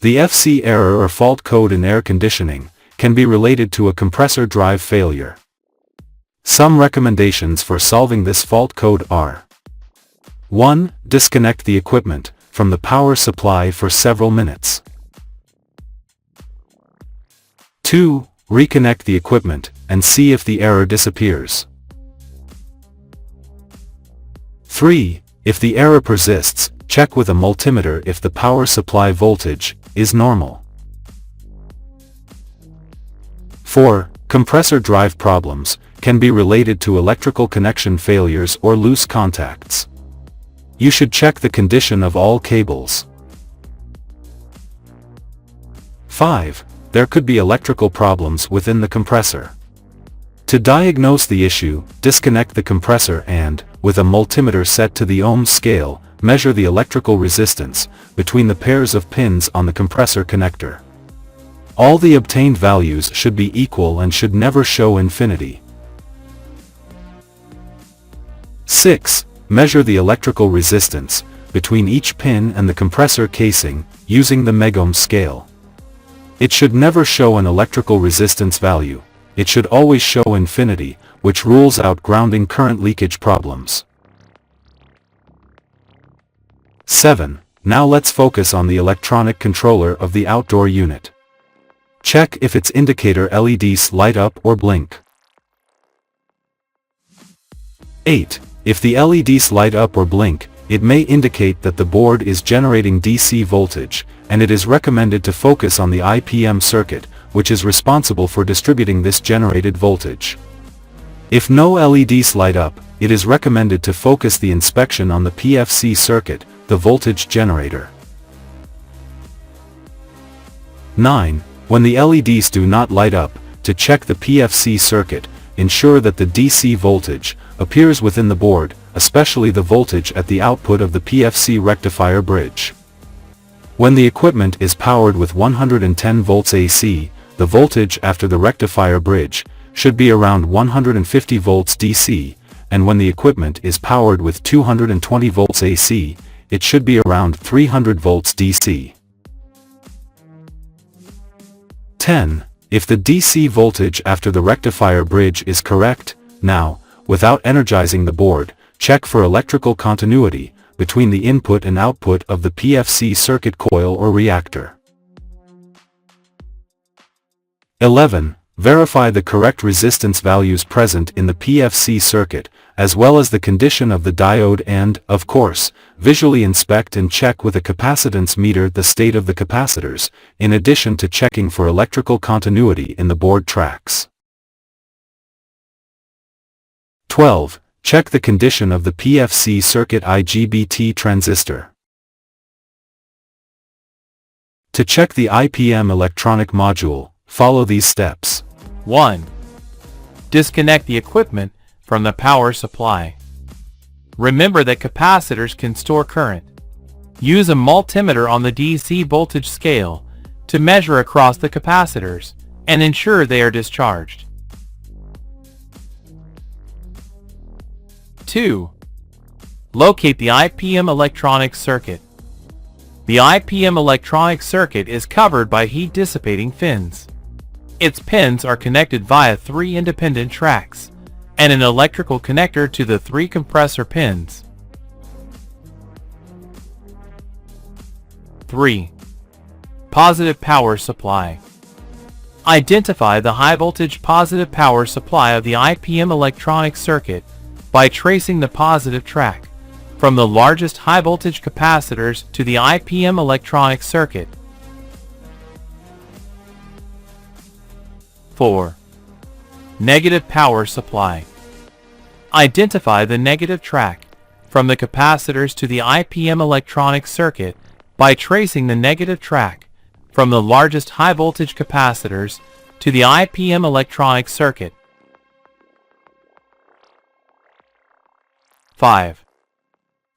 The FC error or fault code in air conditioning can be related to a compressor drive failure. Some recommendations for solving this fault code are: 1. Disconnect the equipment from the power supply for several minutes. 2. Reconnect the equipment and see if the error disappears. 3. If the error persists, check with a multimeter if the power supply voltage is normal. 4. Compressor drive problems can be related to electrical connection failures or loose contacts. You should check the condition of all cables. 5. There could be electrical problems within the compressor. To diagnose the issue, disconnect the compressor and, with a multimeter set to the ohms scale, measure the electrical resistance between the pairs of pins on the compressor connector. All the obtained values should be equal and should never show infinity. 6. Measure the electrical resistance between each pin and the compressor casing using the megohm scale. It should never show an electrical resistance value. It should always show infinity, which rules out grounding current leakage problems. 7. Now let's focus on the electronic controller of the outdoor unit. Check if its indicator LEDs light up or blink. 8. If the LEDs light up or blink, it may indicate that the board is generating DC voltage, and it is recommended to focus on the IPM circuit, which is responsible for distributing this generated voltage. If no LEDs light up, it is recommended to focus the inspection on the PFC circuit, the voltage generator. 9. When the LEDs do not light up, to check the PFC circuit, ensure that the DC voltage appears within the board, especially the voltage at the output of the PFC rectifier bridge. When the equipment is powered with 110 volts AC, the voltage after the rectifier bridge should be around 150 volts DC, and when the equipment is powered with 220 volts AC, it should be around 300 volts DC. 10. If the DC voltage after the rectifier bridge is correct, now, without energizing the board, check for electrical continuity between the input and output of the PFC circuit coil or reactor. 11. Verify the correct resistance values present in the PFC circuit, as well as the condition of the diode and, of course, visually inspect and check with a capacitance meter the state of the capacitors, in addition to checking for electrical continuity in the board tracks. 12. Check the condition of the PFC circuit IGBT transistor. To check the IPM electronic module, follow these steps. 1. Disconnect the equipment from the power supply. Remember that capacitors can store current. Use a multimeter on the DC voltage scale to measure across the capacitors and ensure they are discharged. 2. Locate the IPM electronic circuit. The IPM electronic circuit is covered by heat dissipating fins. Its pins are connected via 3 independent tracks and an electrical connector to the 3 compressor pins. 3. Positive power supply. Identify the high voltage positive power supply of the IPM electronic circuit by tracing the positive track from the largest high voltage capacitors to the IPM electronic circuit. 4. Negative power supply. Identify the negative track from the capacitors to the IPM electronic circuit by tracing the negative track from the largest high voltage capacitors to the IPM electronic circuit. 5.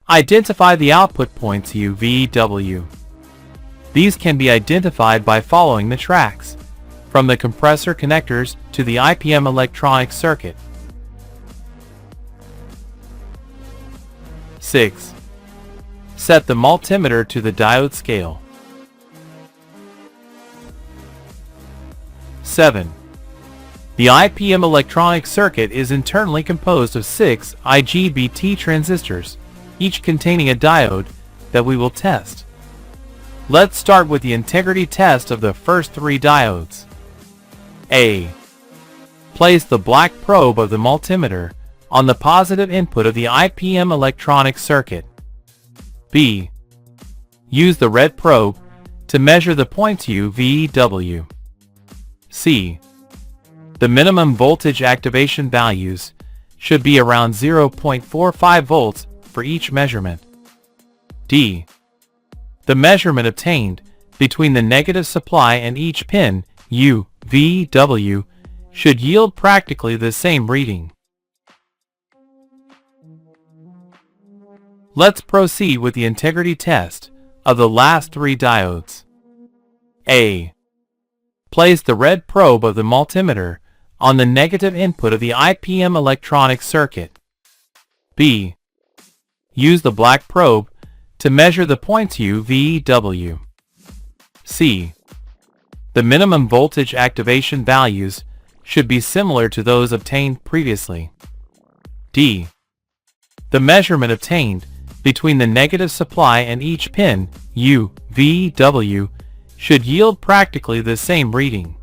Identify the output points U, V, W. These can be identified by following the tracks from the compressor connectors to the IPM electronic circuit. 6. Set the multimeter to the diode scale. 7. The IPM electronic circuit is internally composed of 6 IGBT transistors, each containing a diode that we will test. Let's start with the integrity test of the first 3 diodes. A. Place the black probe of the multimeter on the positive input of the IPM electronic circuit. B. Use the red probe to measure the points U, V, W. C. The minimum voltage activation values should be around 0.45 volts for each measurement. D. The measurement obtained between the negative supply and each pin U, V, W should yield practically the same reading. Let's proceed with the integrity test of the last 3 diodes. A. Place the red probe of the multimeter on the negative input of the IPM electronic circuit. B. Use the black probe to measure the points U, V, W. C. The minimum voltage activation values should be similar to those obtained previously. D. The measurement obtained between the negative supply and each pin U, V, W should yield practically the same reading.